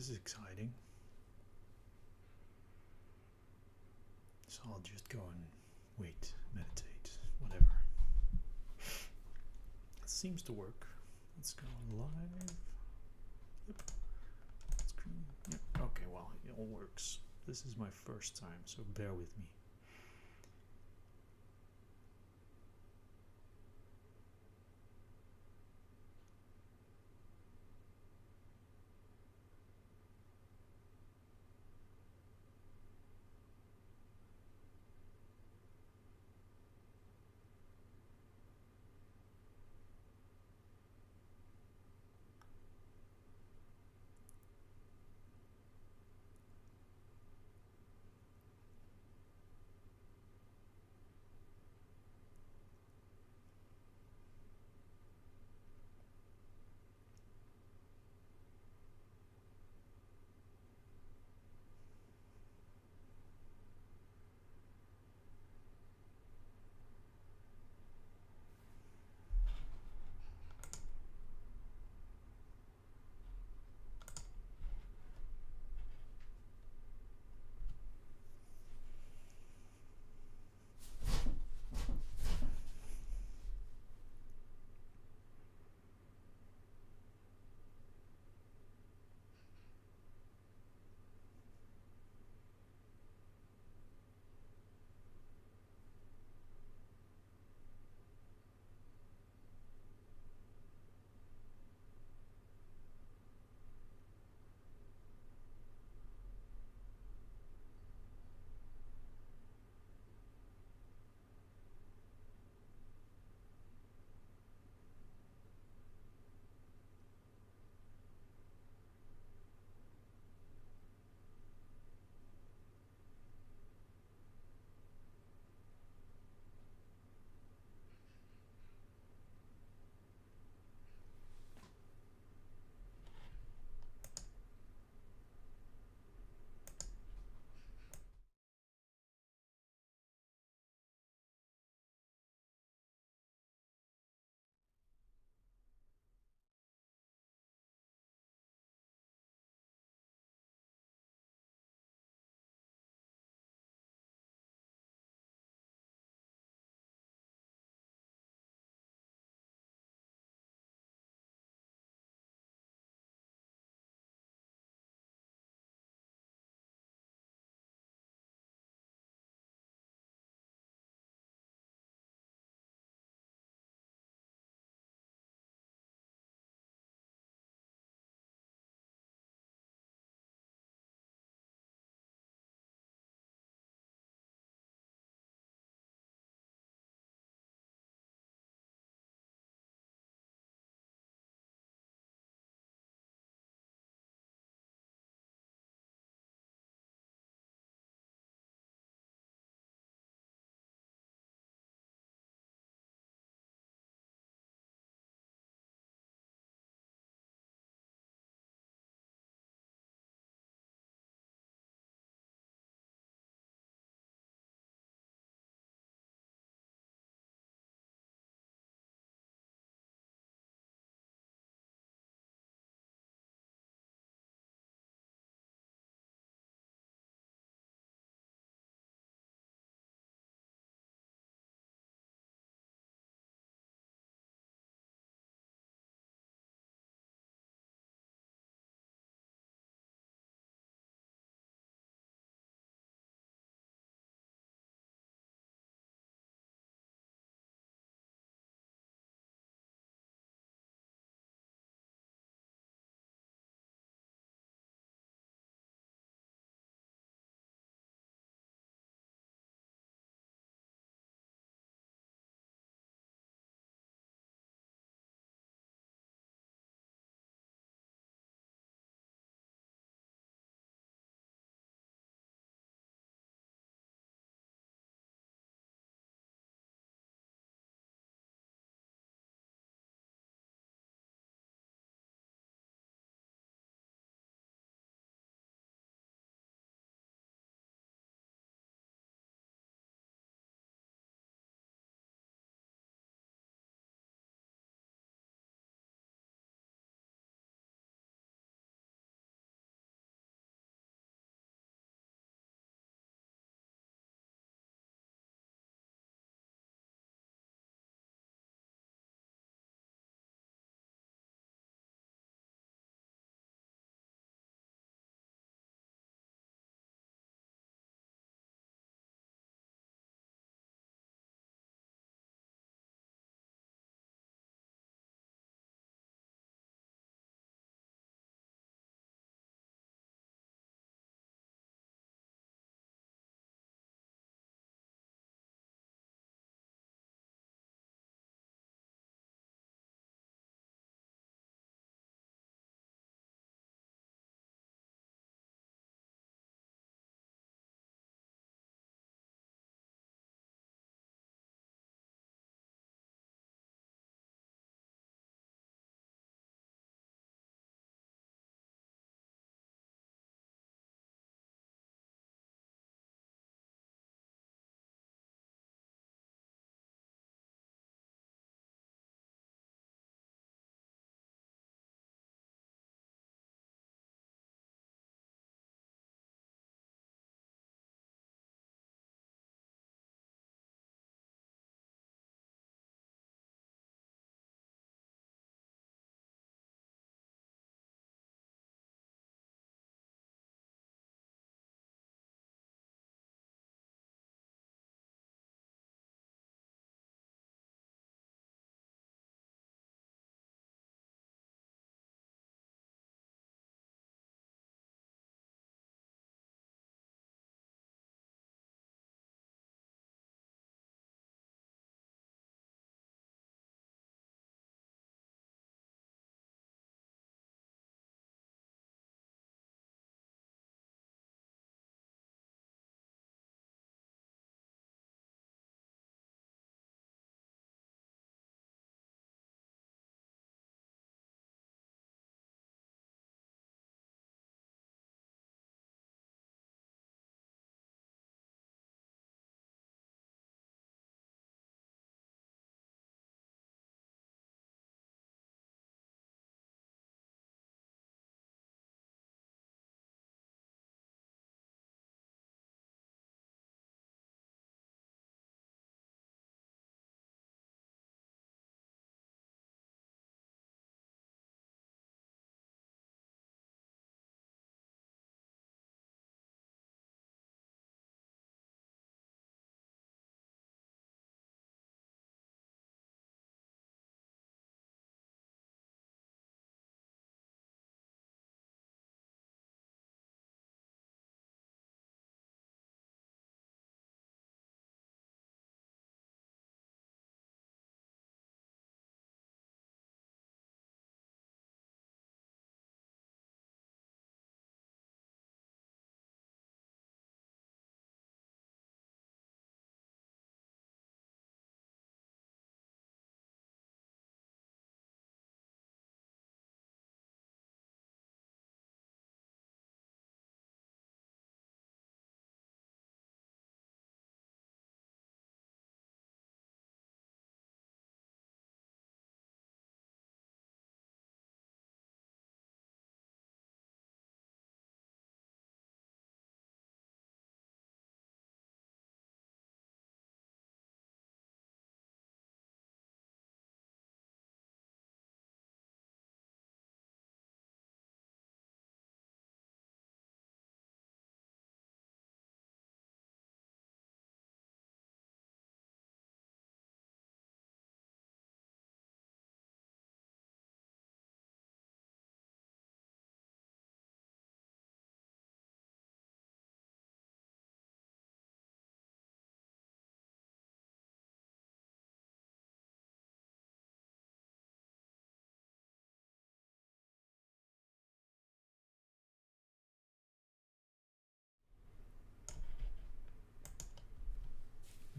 is exciting. So I'll just go and wait, meditate, whatever. It seems to work. Let's go live. Yep. Screen. Yep. Okay, well, it all works. This is my first time, so bear with me.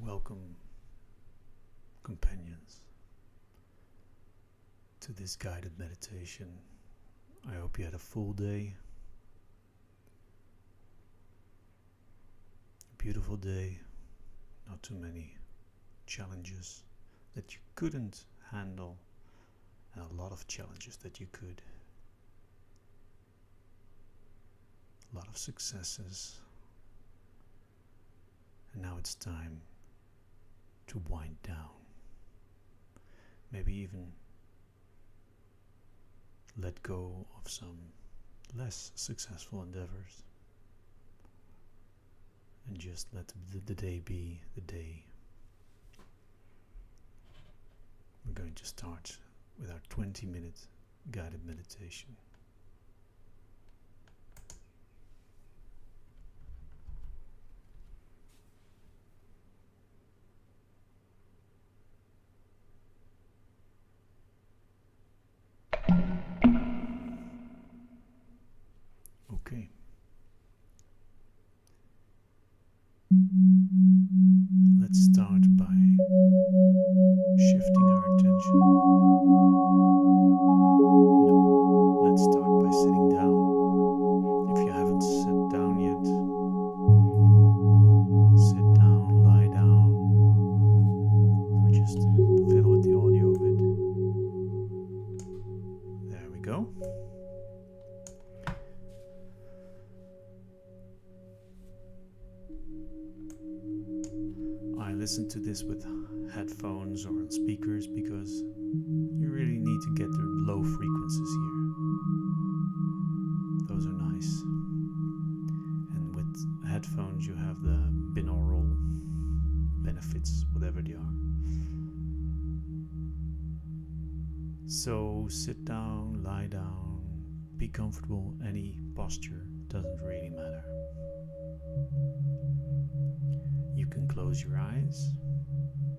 Welcome, companions, to this guided meditation. I hope you had a full day, a beautiful day, not too many challenges that you couldn't handle, and a lot of challenges that you could. A lot of successes. And now it's time to wind down. Maybe even let go of some less successful endeavors. And just let the day be the day. We're going to start with our 20-minute guided meditation. Okay. Let's start by shifting our attention. No, let's start by sitting down. If you haven't sat down yet, sit down, lie down. Let me just fiddle with the audio a bit. There we go. I listen to this with headphones or on speakers because you really need to get the low frequencies here. Those are nice. And with headphones you have the binaural benefits, whatever they are. So sit down, lie down, be comfortable. Any posture doesn't really matter. You can close your eyes,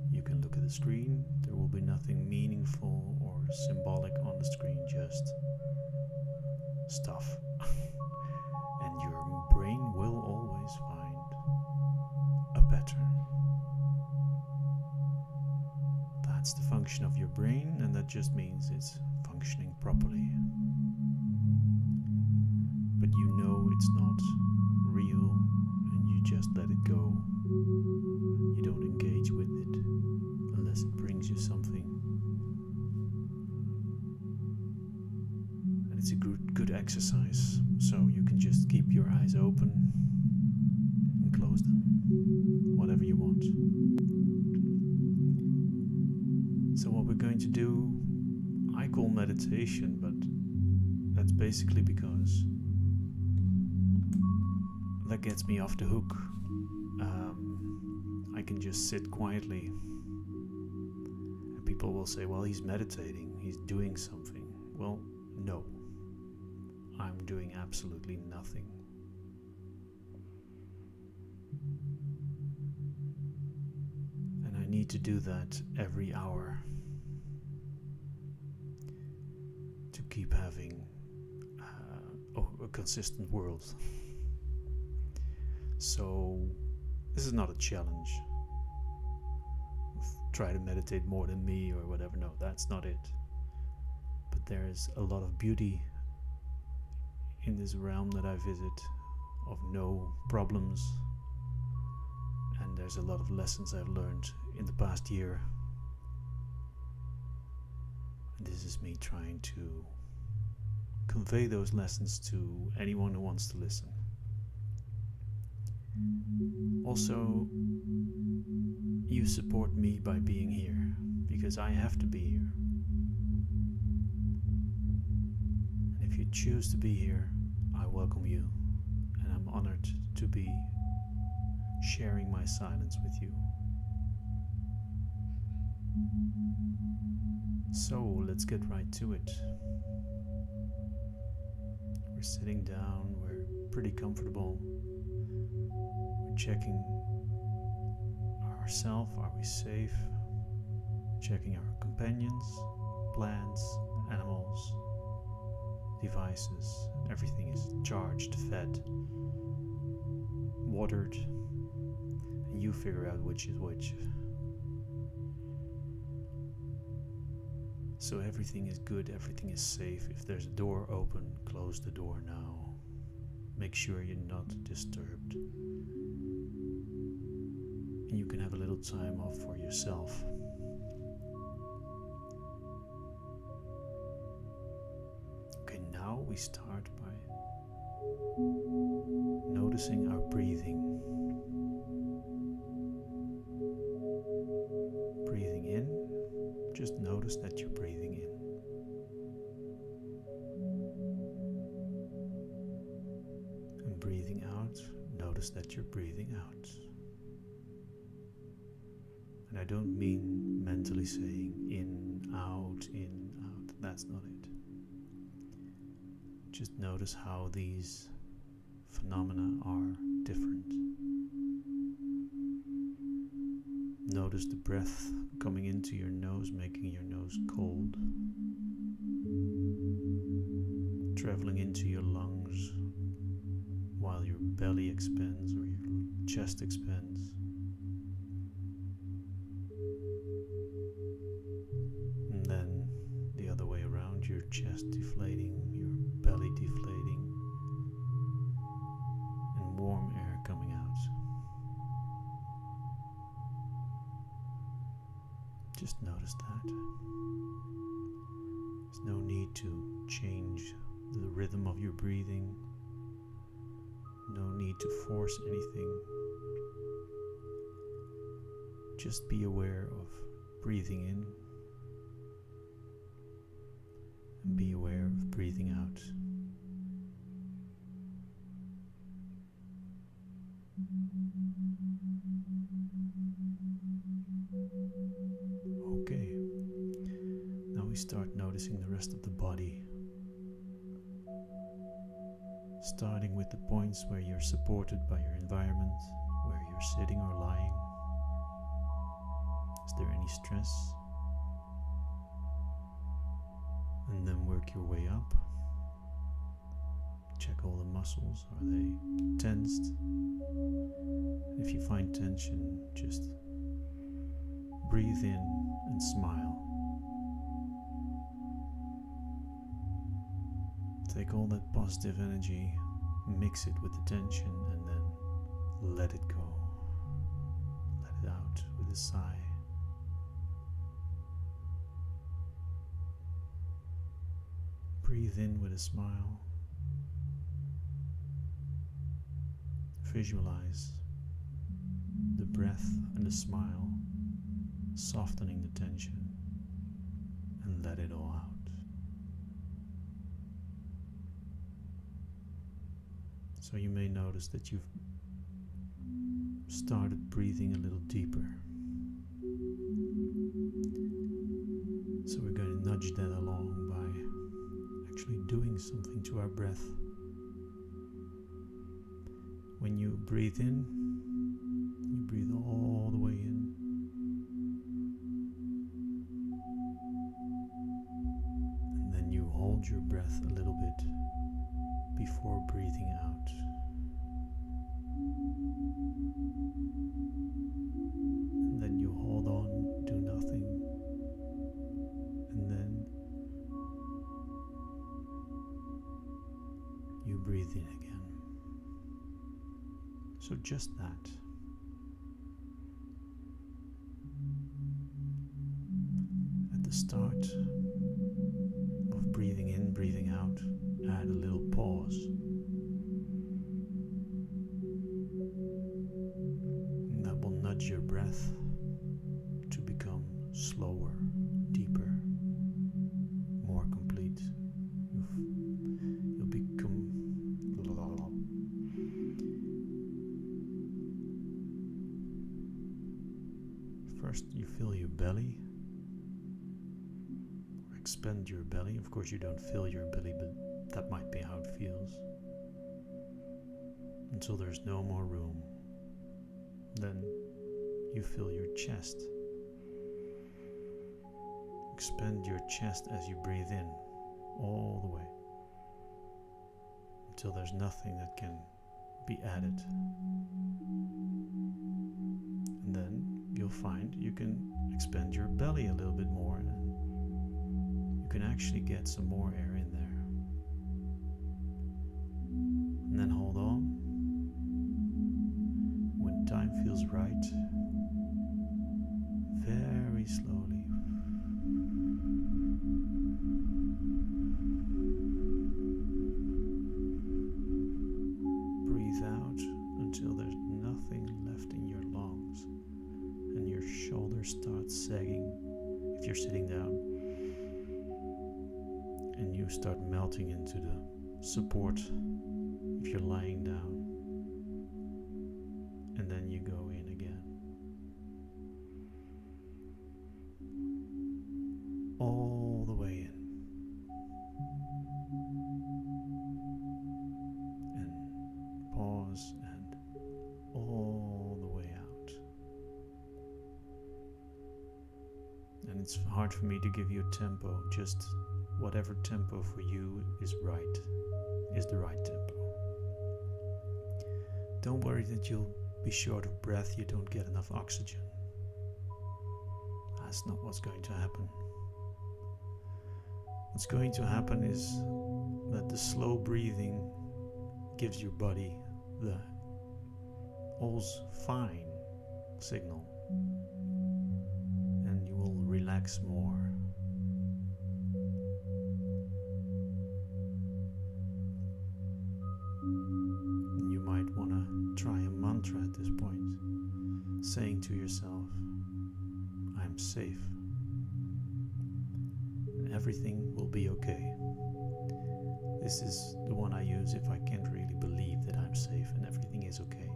you can look at the screen. There will be nothing meaningful or symbolic on the screen, just stuff. And your brain will always find a pattern. That's the function of your brain, and that just means it's functioning properly. But you know it's not real, and you just let it go. You don't engage with it unless it brings you something. And it's a good exercise, so you can just keep your eyes open and close them, whatever you want. So what we're going to do, I call meditation, but that's basically because that gets me off the hook. I can just sit quietly and people will say, well, he's meditating, he's doing something. Well, no, I'm doing absolutely nothing. And I need to do that every hour to keep having a consistent world. So this is not a challenge. Try to meditate more than me or whatever. No, that's not it. But there is a lot of beauty in this realm that I visit, of no problems. And there's a lot of lessons I've learned in the past year. And this is me trying to convey those lessons to anyone who wants to listen. Also, you support me by being here, because I have to be here. And if you choose to be here, I welcome you, and I'm honored to be sharing my silence with you. So let's get right to it. We're sitting down, we're pretty comfortable. We're checking ourselves, are we safe? Checking our companions, plants, animals, devices. Everything is charged, fed, watered. And you figure out which is which. So everything is good, everything is safe. If there's a door open, close the door now. Make sure you're not disturbed. And you can have a little time off for yourself. Okay, now we start by noticing our breathing. Breathing in, just notice that you're breathing in. And breathing out, notice that you're breathing out. And I don't mean mentally saying in, out, that's not it. Just notice how these phenomena are different. Notice the breath coming into your nose, making your nose cold, traveling into your lungs while your belly expands or your chest expands. And then the other way around, your chest deflating, your belly deflating, and warm air coming out. Just notice that. There's no need to change the rhythm of your breathing. No need to force anything. Just be aware of breathing in and be aware of breathing out. Okay, now we start noticing the rest of the body, starting with the points where you're supported by your environment, where you're sitting or lying. Is there any stress? And then work your way up. Check all the muscles, are they tensed? If you find tension, just breathe in and smile. Take all that positive energy, mix it with the tension, and then let it go. Let it out with a sigh. Breathe in with a smile. Visualize the breath and the smile softening the tension, and let it all out. So you may notice that you've started breathing a little deeper. So we're going to nudge that along by actually doing something to our breath. When you breathe in, you breathe all the way in. And then you hold your breath a little bit before breathing out. And then you hold on, do nothing. And then you breathe in again. So just that. At the start of breathing in, breathing out, add a little pause. And that will nudge your breath to become slower, deeper, more complete. You'll become first you fill your belly, or expand your belly. Of course you don't fill your belly, but that might be how it feels. Until there's no more room. Then you fill your chest. Expand your chest as you breathe in, all the way, until there's nothing that can be added. And then you'll find you can expand your belly a little bit more, and you can actually get some more air in there. And then hold on. When time feels right, very slowly breathe out until there's nothing left in your lungs and your shoulders start sagging if you're sitting down, and you start melting into the support if you're lying down, and then you go in again, all the way in, and pause, and all the way out. And it's hard for me to give you a tempo, just whatever tempo for you is the right tempo. Don't worry that you'll be short of breath, you don't get enough oxygen. That's not what's going to happen. What's going to happen is that the slow breathing gives your body the all's fine signal, and you will relax more. You might want to try a mantra at this point, saying to yourself, I'm safe, and everything will be okay. This is the one I use if I can't really believe that I'm safe and everything is okay.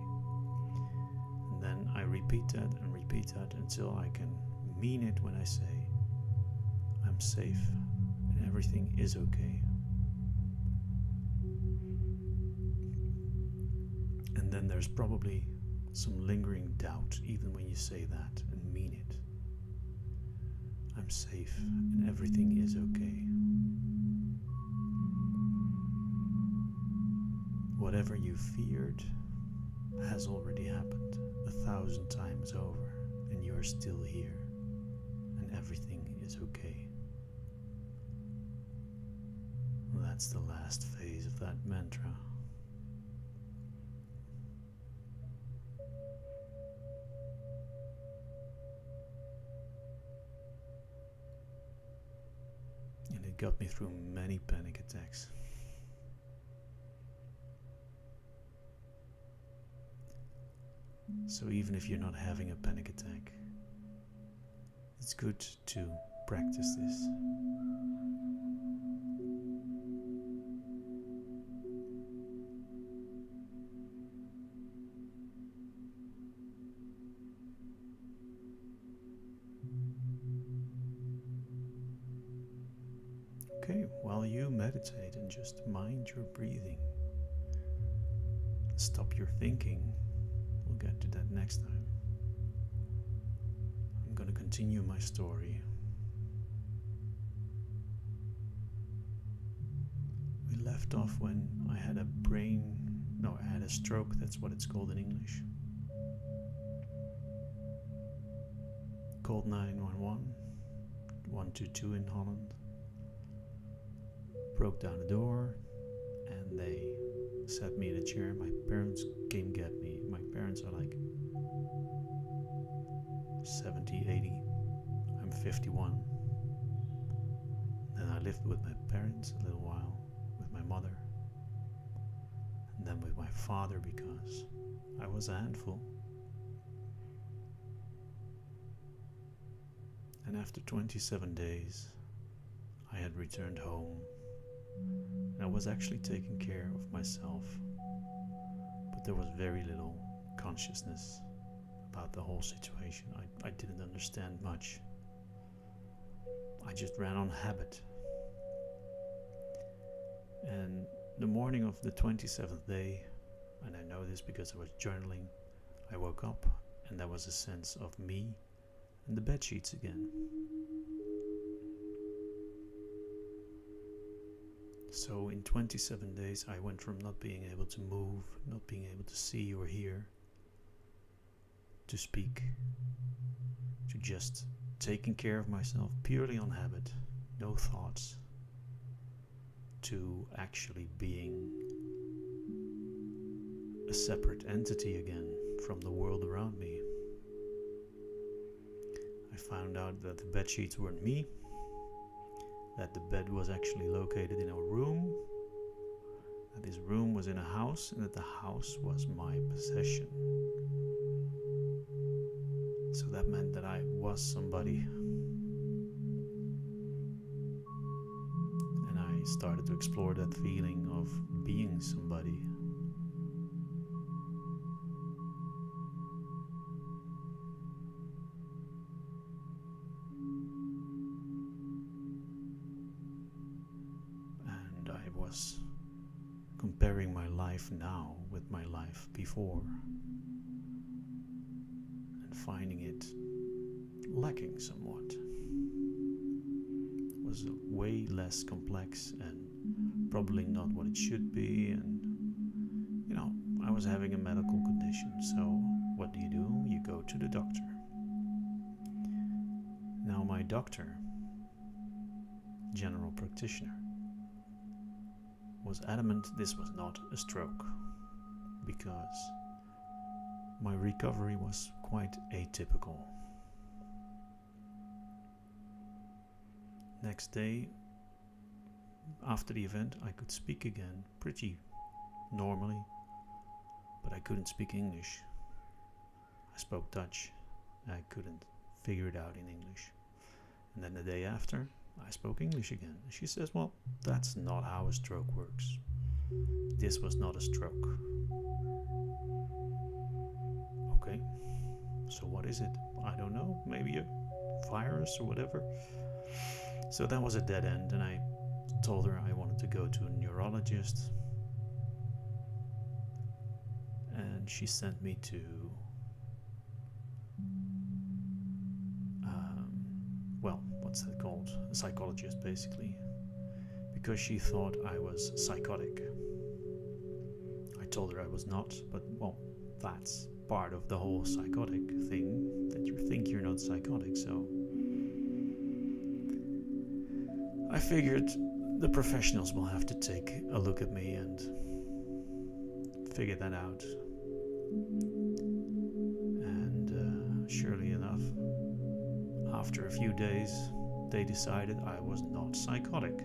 And then I repeat that until I can mean it when I say, I'm safe and everything is okay. And then there's probably some lingering doubt even when you say that and mean it. I'm safe and everything is okay. Whatever you feared has already happened 1,000 times over, and you're still here, and everything is okay. Well, that's the last phase of that mantra. And it got me through many panic attacks. So even if you're not having a panic attack, it's good to practice this. Okay, while you meditate and just mind your breathing, stop your thinking. We'll get to that next time. I'm going to continue my story. We left off when I had a stroke, that's what it's called in English. Called 911, 122 in Holland. Broke down the door, and they sat me in a chair. My parents came get me. My parents are like 70, 80. I'm 51. Then I lived with my parents a little while, with my mother, and then with my father because I was a handful. And after 27 days, I had returned home. And I was actually taking care of myself, but there was very little consciousness about the whole situation. I didn't understand much. I just ran on habit. And the morning of the 27th day, and I know this because I was journaling, I woke up and there was a sense of me and the bed sheets again. So in 27 days I went from not being able to move, not being able to see or hear, to speak, to just taking care of myself purely on habit, no thoughts, to actually being a separate entity again from the world around me. I found out that the bed sheets weren't me, that the bed was actually located in a room, that this room was in a house, and that the house was my possession. So that meant that I was somebody. And I started to explore that feeling of being somebody. And I was comparing my life now with my life before, and finding it lacking somewhat. It was way less complex and probably not what it should be, and I was having a medical condition, so what do? You go to the doctor. Now my doctor, general practitioner, was adamant this was not a stroke, because my recovery was quite atypical. Next day, after the event, I could speak again pretty normally, but I couldn't speak English. I spoke Dutch, and I couldn't figure it out in English. And then the day after, I spoke English again. She says, well, that's not how a stroke works. This was not a stroke. Okay, so what is it? I don't know, maybe a virus or whatever. So that was a dead end, and I told her I wanted to go to a neurologist. And she sent me to what's that called? A psychologist, basically, because she thought I was psychotic. I told her I was not, but well, that's part of the whole psychotic thing, that you think you're not psychotic. So I figured the professionals will have to take a look at me and figure that out. And surely enough, after a few days, they decided I was not psychotic.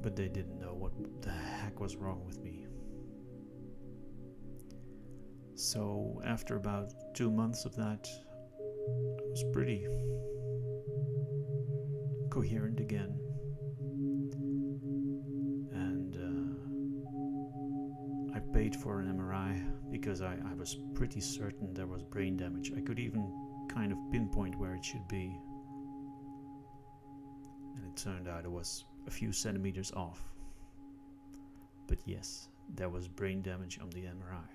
But they didn't know what the heck was wrong with me. So after about 2 months of that, I was pretty coherent again. And I paid for an MRI because I was pretty certain there was brain damage. I could even kind of pinpoint where it should be. And it turned out it was a few centimeters off. But yes, there was brain damage on the MRI.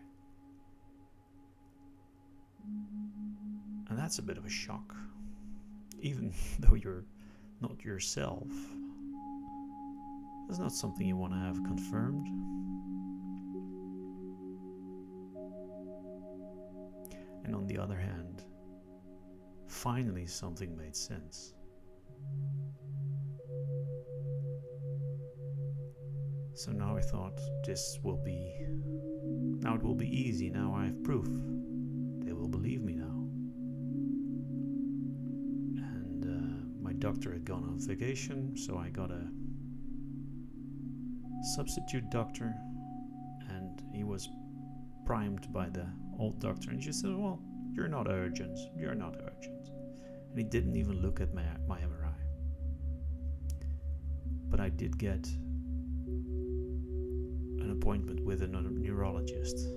And that's a bit of a shock. Even though you're not yourself, that's not something you want to have confirmed. And on the other hand, finally something made sense. So now I thought, it will be easy. Now I have proof. They will believe me now. And my doctor had gone on vacation, so I got a substitute doctor, and he was primed by the old doctor, and she said, well, you're not urgent. And he didn't even look at my MRI. But I did get an appointment with a neurologist.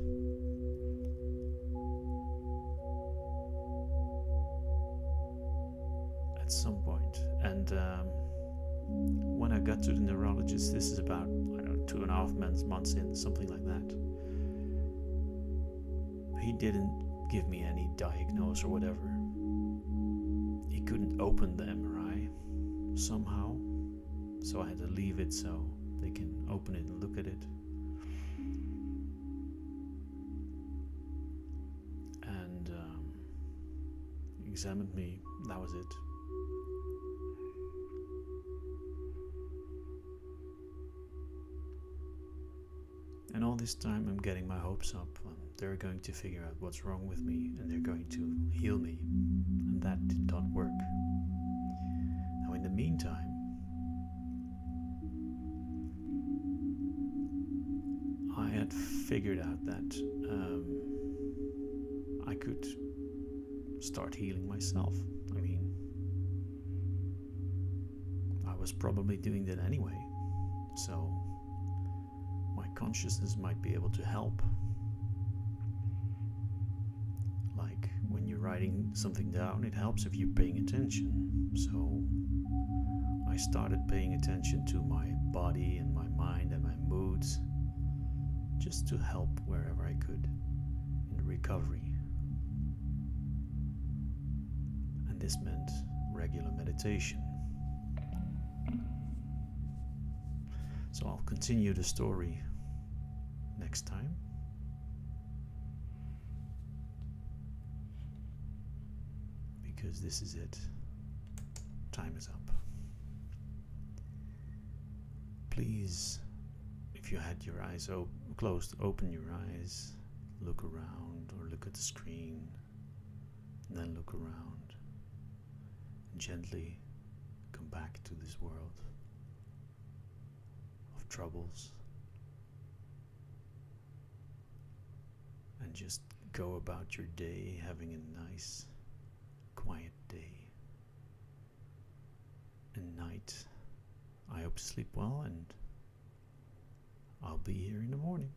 At some point. And when I got to the neurologist, this is about, 2.5 months in, something like that. He didn't give me any diagnosis or whatever. He couldn't open the MRI somehow, so I had to leave it so they can open it and look at it. examined me. That was it. And all this time I'm getting my hopes up. They're going to figure out what's wrong with me and they're going to heal me. And that did not work. Now in the meantime, I had figured out that I could start healing myself. I mean, I was probably doing that anyway. So my consciousness might be able to help. Like when you're writing something down, it helps if you're paying attention. So I started paying attention to my body and my mind and my moods, just to help wherever I could in recovery. And this meant regular meditation. So I'll continue the story next time. Because this is it. Time is up. Please, if you had your eyes closed, open your eyes, look around or look at the screen, and then look around and gently come back to this world of troubles and just go about your day having a nice, quiet day and night. I hope to sleep well, and I'll be here in the morning.